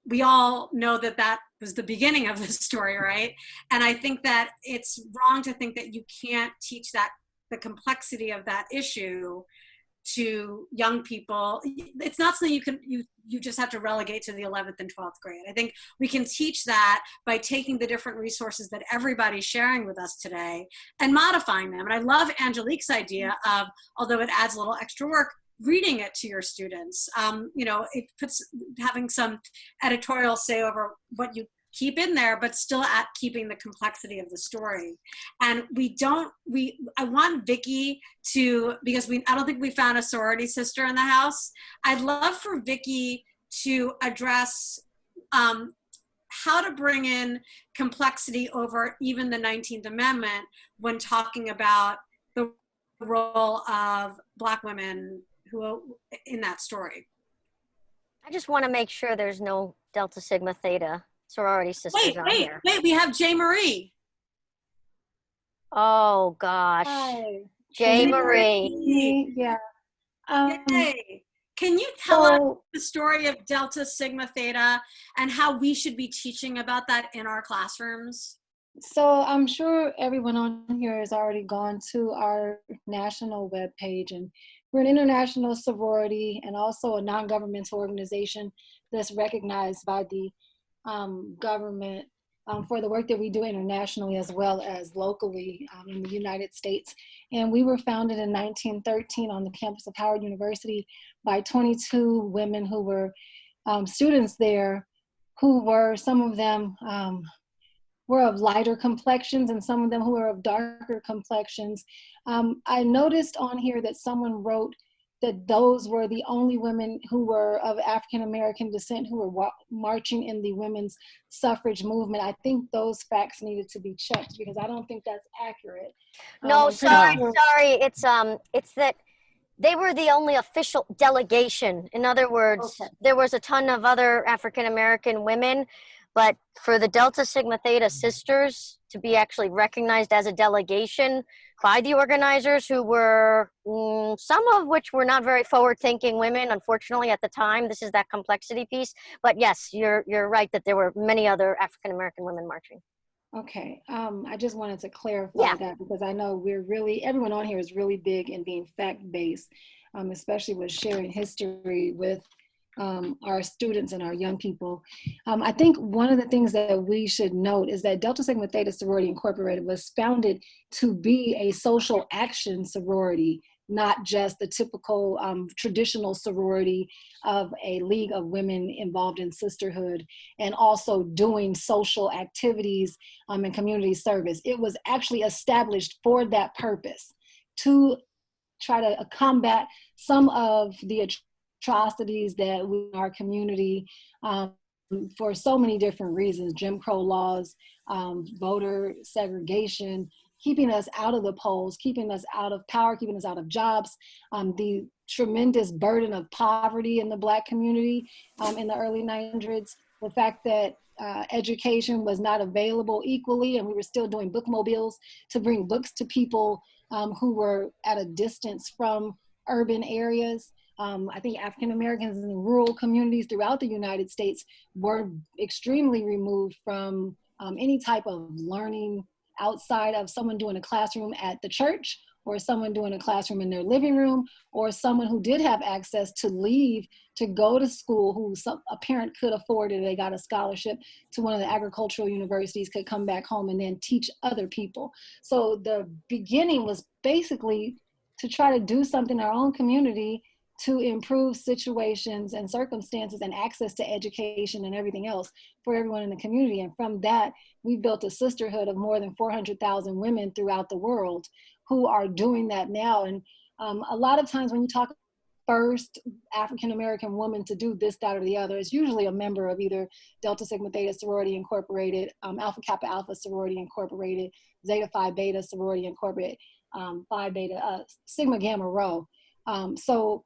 we all know that was the beginning of the story, right? And I think that it's wrong to think that you can't teach the complexity of that issue to young people. It's not something you just have to relegate to the 11th and 12th grade. I think we can teach that by taking the different resources that everybody's sharing with us today and modifying them. And I love Angelique's idea of, although it adds a little extra work, reading it to your students. It puts having some editorial say over what you keep in there, but still at keeping the complexity of the story. And I want Vicki to, because I don't think we found a sorority sister in the house. I'd love for Vicki to address how to bring in complexity over even the 19th Amendment when talking about the role of Black women who in that story. I just want to make sure there's no Delta Sigma Theta sorority sisters on here. Wait, we have J. Marie. Oh gosh. Hi. J. Marie. Yeah. Yay. Can you tell us the story of Delta Sigma Theta and how we should be teaching about that in our classrooms? So I'm sure everyone on here has already gone to our national webpage, and we're an international sorority and also a non-governmental organization that's recognized by the government for the work that we do internationally as well as locally in the United States. And we were founded in 1913 on the campus of Howard University by 22 women who were students there, who were, some of them were of lighter complexions and some of them who were of darker complexions. I noticed on here that someone wrote that those were the only women who were of African American descent who were marching in the women's suffrage movement. I think those facts needed to be checked because I don't think that's accurate. No, sorry. It's that they were the only official delegation. In other words, there was a ton of other African American women, but for the Delta Sigma Theta sisters to be actually recognized as a delegation by the organizers, who were, some of which were not very forward-thinking women, unfortunately, at the time. This is that complexity piece. But yes, you're right that there were many other African American women marching. Okay, I just wanted to clarify that because I know everyone on here is really big in being fact-based, especially with sharing history with our students and our young people. I think one of the things that we should note is that Delta Sigma Theta Sorority Incorporated was founded to be a social action sorority, not just the typical traditional sorority of a league of women involved in sisterhood and also doing social activities and community service. It was actually established for that purpose, to try to combat some of the atrocities that we in our community for so many different reasons: Jim Crow laws, voter segregation, keeping us out of the polls, keeping us out of power, keeping us out of jobs, the tremendous burden of poverty in the Black community in the early 1900s, the fact that education was not available equally and we were still doing bookmobiles to bring books to people who were at a distance from urban areas. I think African Americans in rural communities throughout the United States were extremely removed from any type of learning outside of someone doing a classroom at the church, or someone doing a classroom in their living room, or someone who did have access to leave to go to school, who a parent could afford it, they got a scholarship to one of the agricultural universities, could come back home and then teach other people. So the beginning was basically to try to do something in our own community to improve situations and circumstances and access to education and everything else for everyone in the community. And from that, we built a sisterhood of more than 400,000 women throughout the world who are doing that now. And a lot of times when you talk first African-American woman to do this, that, or the other, it's usually a member of either Delta Sigma Theta Sorority Incorporated, Alpha Kappa Alpha Sorority Incorporated, Zeta Phi Beta Sorority Incorporated, Phi Beta, Sigma Gamma Rho. So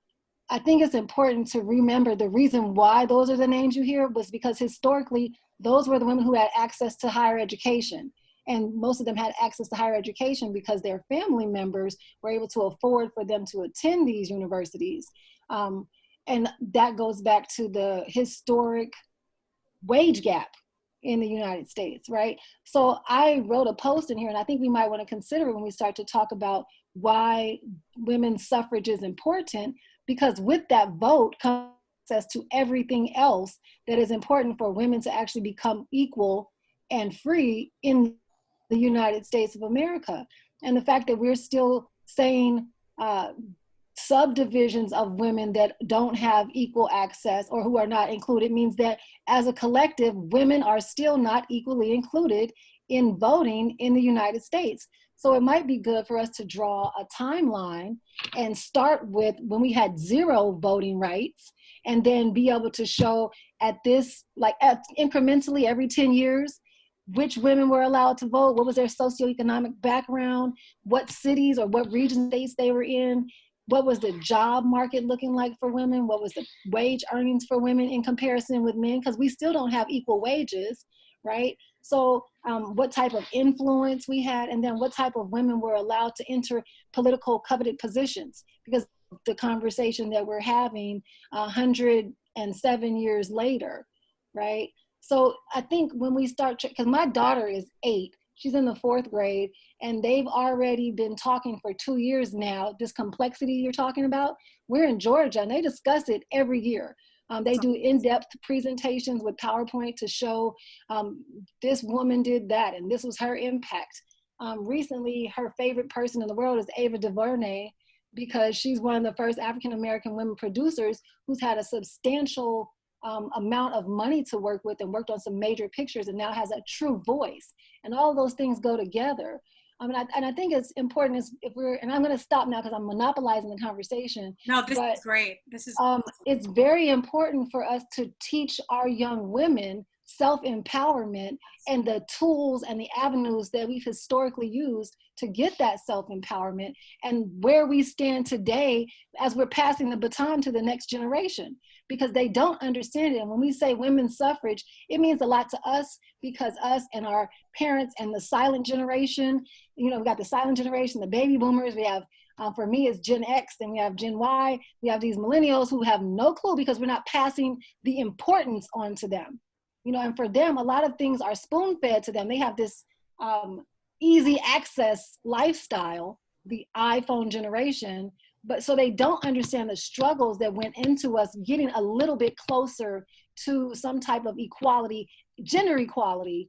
I think it's important to remember the reason why those are the names you hear was because historically, those were the women who had access to higher education. And most of them had access to higher education because their family members were able to afford for them to attend these universities. And that goes back to the historic wage gap in the United States, right? So I wrote a post in here, and I think we might want to consider it when we start to talk about why women's suffrage is important, because with that vote comes access to everything else that is important for women to actually become equal and free in the United States of America. And the fact that we're still saying subdivisions of women that don't have equal access or who are not included means that as a collective, women are still not equally included in voting in the United States. So it might be good for us to draw a timeline and start with when we had 0 voting rights, and then be able to show at this, incrementally every 10 years, which women were allowed to vote, what was their socioeconomic background, what cities or what region states they were in, what was the job market looking like for women, what was the wage earnings for women in comparison with men, because we still don't have equal wages, right? So what type of influence we had, and then what type of women were allowed to enter political coveted positions, because the conversation that we're having 107 years later, right? So I think when we start, because my daughter is 8, she's in the 4th grade, and they've already been talking for 2 years now, this complexity you're talking about. We're in Georgia, and they discuss it every year. They do in-depth presentations with PowerPoint to show this woman did that, and this was her impact. Recently, her favorite person in the world is Ava DuVernay, because she's one of the first African-American women producers who's had a substantial amount of money to work with and worked on some major pictures and now has a true voice. And all of those things go together. And I think it's important if we're, and I'm going to stop now because I'm monopolizing the conversation. No, this is great. This is it's very important for us to teach our young women self-empowerment and the tools and the avenues that we've historically used to get that self-empowerment, and where we stand today as we're passing the baton to the next generation, because they don't understand it. And when we say women's suffrage, it means a lot to us, because us and our parents and the silent generation, you know, we got the silent generation, the baby boomers, we have, for me, it's Gen X, and we have Gen Y, we have these millennials who have no clue because we're not passing the importance on to them. You know, and for them, a lot of things are spoon-fed to them. They have this easy access lifestyle, the iPhone generation, but so they don't understand the struggles that went into us getting a little bit closer to some type of equality, gender equality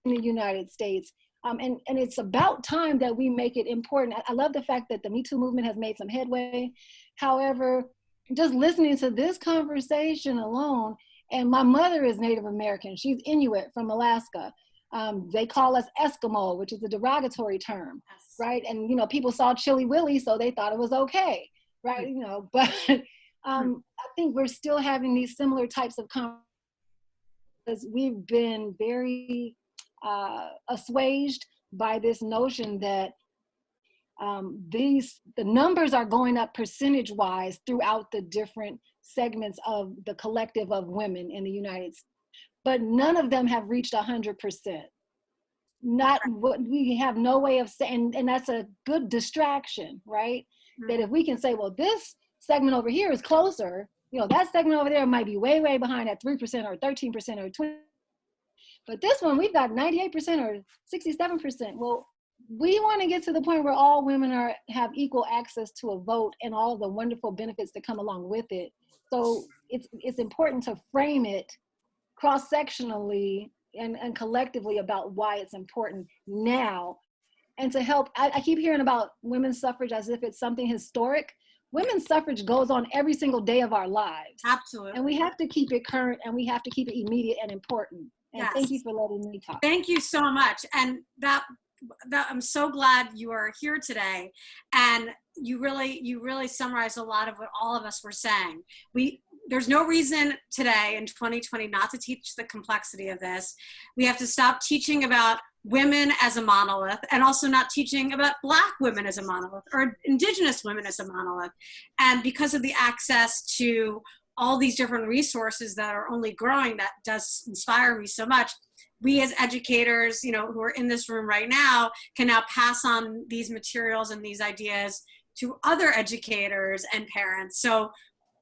in the United States. And it's about time that we make it important. I love the fact that the Me Too movement has made some headway. However, just listening to this conversation alone, and my mother is Native American. She's Inuit from Alaska. They call us Eskimo, which is a derogatory term, right? And, you know, people saw Chilly Willy, so they thought it was okay, right? You know, but I think we're still having these similar types of conversations because we've been very assuaged by this notion that the numbers are going up percentage-wise throughout the different segments of the collective of women in the United States, but none of them have reached 100%. Not what we have no way of saying, and that's a good distraction, right? That if we can say, well, this segment over here is closer, you know, that segment over there might be way, way behind at 3% or 13% or 20%. But this one, we've got 98% or 67%. Well, we want to get to the point where all women have equal access to a vote and all the wonderful benefits that come along with it. So it's important to frame it cross-sectionally and collectively about why it's important now. And to help, I keep hearing about women's suffrage as if it's something historic. Women's suffrage goes on every single day of our lives. absolutely. And we have to keep it current, and we have to keep it immediate and important. And thank you for letting me talk. Thank you so much. And that I'm so glad you are here today. And you really summarized a lot of what all of us were saying. There's no reason today in 2020 not to teach the complexity of this. We have to stop teaching about women as a monolith, and also not teaching about Black women as a monolith or Indigenous women as a monolith. And because of the access to all these different resources that are only growing, that does inspire me so much. We as educators, you know, who are in this room right now, can now pass on these materials and these ideas to other educators and parents. So,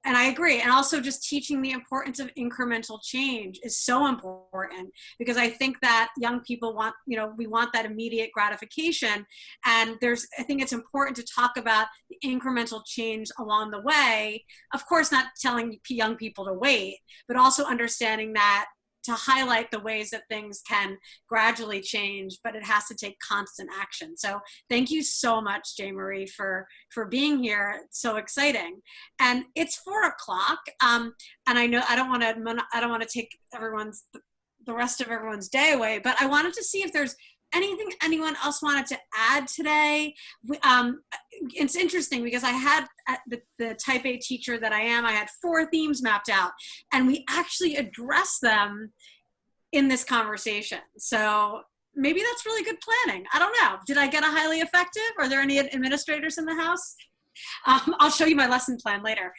and I agree. And also just teaching the importance of incremental change is so important, because I think that young people want, you know, we want that immediate gratification. And I think it's important to talk about the incremental change along the way. Of course, not telling young people to wait, but also understanding that to highlight the ways that things can gradually change, but it has to take constant action. So thank you so much, J. Marie, for being here. It's so exciting. And it's 4 o'clock. And I know I don't want to take the rest of everyone's day away, but I wanted to see if there's anything anyone else wanted to add today. It's interesting because I had the type A teacher that I am, I had 4 themes mapped out, and we actually addressed them in this conversation. So maybe that's really good planning. I don't know. Did I get a highly effective? Are there any administrators in the house? I'll show you my lesson plan later.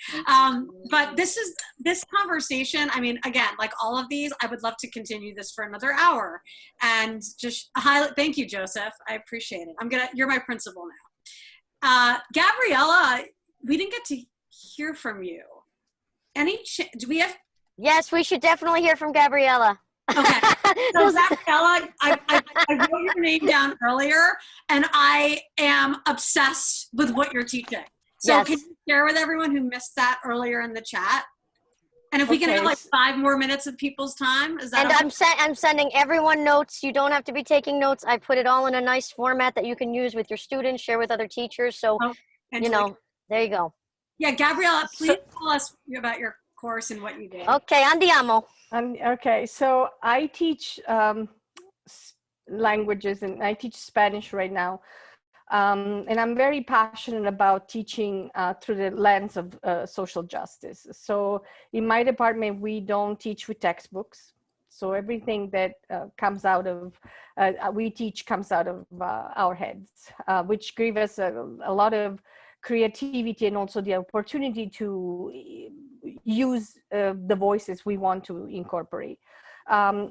But this conversation, I mean, again, like all of these, I would love to continue this for another hour. And just thank you, Joseph. I appreciate it. You're my principal now. Gabriella, we didn't get to hear from you. Do we have? Yes, we should definitely hear from Gabriella. Okay. So Gabriella, I wrote your name down earlier, and I am obsessed with what you're teaching. So Yes. Can you share with everyone who missed that earlier in the chat? And if we can have like 5 more minutes of people's time, is that? And okay? I'm sending everyone notes. You don't have to be taking notes. I put it all in a nice format that you can use with your students, share with other teachers. So, you know, there you go. Yeah, Gabriella, please tell us about your course and what you did. Okay, andiamo. Okay, so I teach languages, and I teach Spanish right now. And I'm very passionate about teaching through the lens of social justice. So in my department, we don't teach with textbooks. So everything that comes out of, we teach comes out of our heads, which give us a lot of creativity and also the opportunity to use the voices we want to incorporate.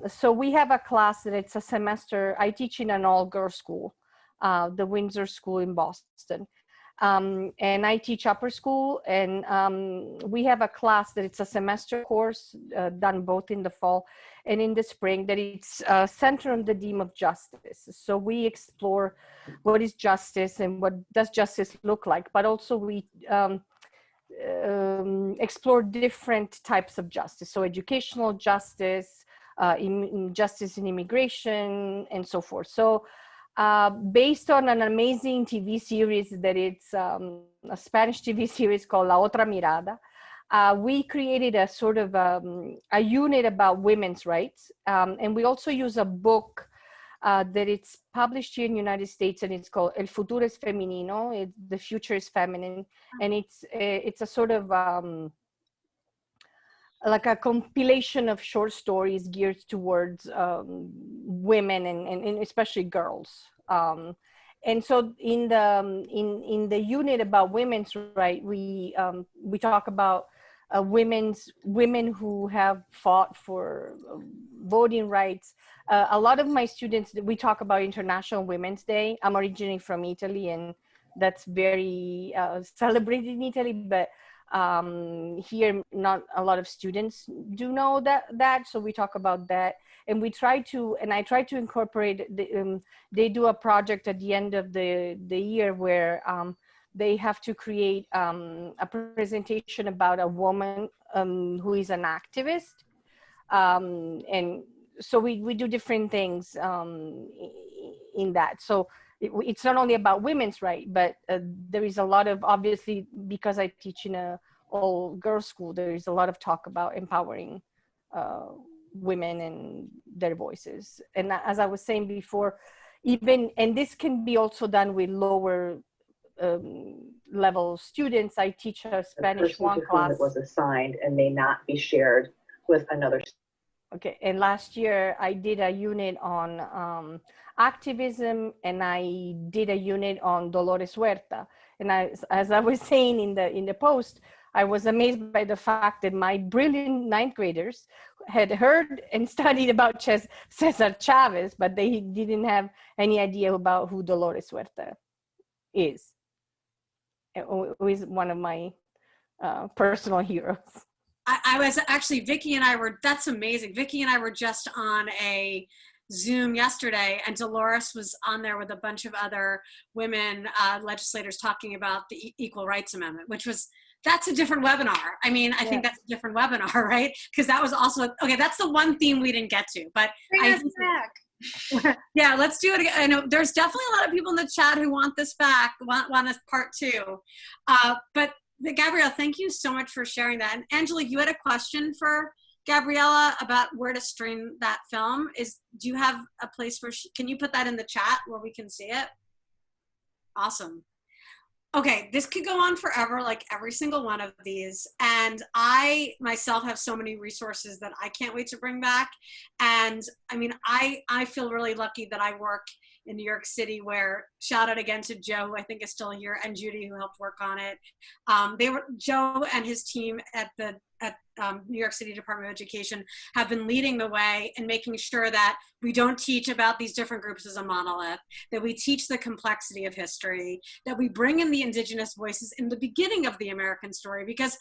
So we have a class that it's a semester. I teach in an all-girls school, the Windsor School in Boston. And I teach upper school, and we have a class that it's a semester course done both in the fall and in the spring, that it's centered on the theme of justice. So we explore what is justice and what does justice look like, but also we explore different types of justice. So educational justice, justice in immigration, and so forth. So based on an amazing TV series that it's a Spanish TV series called La Otra Mirada, we created a sort of a unit about women's rights. And we also use a book that it's published here in the United States, and it's called El Futuro es Femenino, The Future is Feminine. And it's a sort of like a compilation of short stories geared towards women and especially girls. And so in the unit about women's rights, we talk about women who have fought for voting rights. A lot of my students, we talk about International Women's Day. I'm originally from Italy, and that's very celebrated in Italy, but here not a lot of students do know that, so we talk about that. And I try to incorporate they do a project at the end of the year where they have to create a presentation about a woman who is an activist, and so we do different things in that. So it's not only about women's rights, but there is a lot of, obviously, because I teach in a all girls school, there is a lot of talk about empowering women and their voices. And as I was saying before, and this can be also done with lower level students. I teach a Spanish 1 class. It was assigned and may not be shared with another. Okay, and last year I did a unit on activism, and I did a unit on Dolores Huerta. And as I was saying in the post, I was amazed by the fact that my brilliant 9th graders had heard and studied about Cesar Chavez, but they didn't have any idea about who Dolores Huerta is, who is one of my personal heroes. I was actually, that's amazing. Vicki and I were just on a Zoom yesterday, and Dolores was on there with a bunch of other women legislators talking about the Equal Rights Amendment, that's a different webinar. I mean, I think that's a different webinar, right? Because that was also, okay, that's the one theme we didn't get to, but bring us back. Yeah, let's do it again. I know there's definitely a lot of people in the chat who want this back, want this part 2. But Gabrielle, thank you so much for sharing that. And Angela, you had a question for Gabriella about where to stream that film. Do you have a place can you put that in the chat where we can see it? Awesome. Okay, this could go on forever, like every single one of these. And I myself have so many resources that I can't wait to bring back. And I mean, I feel really lucky that I work in New York City, where, shout out again to Joe, who I think is still here, and Judy, who helped work on it. Joe and his team at the New York City Department of Education have been leading the way in making sure that we don't teach about these different groups as a monolith, that we teach the complexity of history, that we bring in the indigenous voices in the beginning of the American story. Because,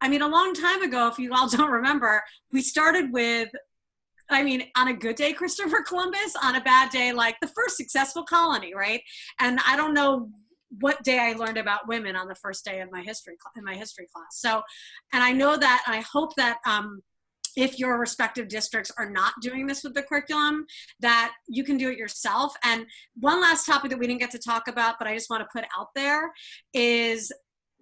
I mean, a long time ago, if you all don't remember, we started with, I mean, on a good day, Christopher Columbus, on a bad day, like the first successful colony, right? And I don't know what day I learned about women on the first day of my history class. So, and I know that, I hope that if your respective districts are not doing this with the curriculum, that you can do it yourself. And one last topic that we didn't get to talk about, but I just want to put out there is,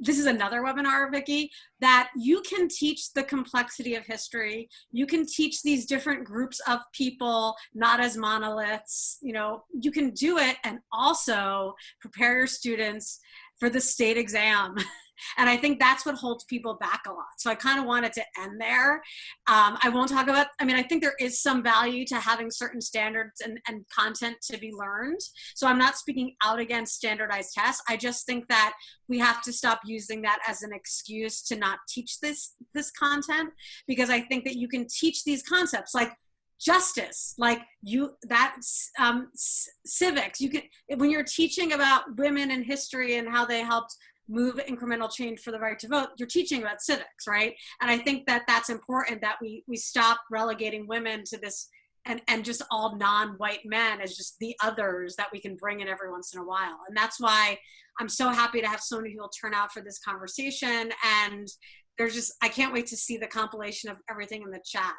this is another webinar, Vicki, that you can teach the complexity of history. You can teach these different groups of people, not as monoliths. You know, you can do it and also prepare your students for the state exam. And I think that's what holds people back a lot. So I kind of wanted to end there. I won't talk about, I mean, I think there is some value to having certain standards and content to be learned. So I'm not speaking out against standardized tests. I just think that we have to stop using that as an excuse to not teach this content, because I think that you can teach these concepts like justice, like civics. You can, when you're teaching about women in history and how they helped move incremental change for the right to vote, you're teaching about civics, right? And I think that that's important, that we stop relegating women to this and just all non-white men as just the others that we can bring in every once in a while. And that's why I'm so happy to have so many people turn out for this conversation. And there's just, I can't wait to see the compilation of everything in the chat.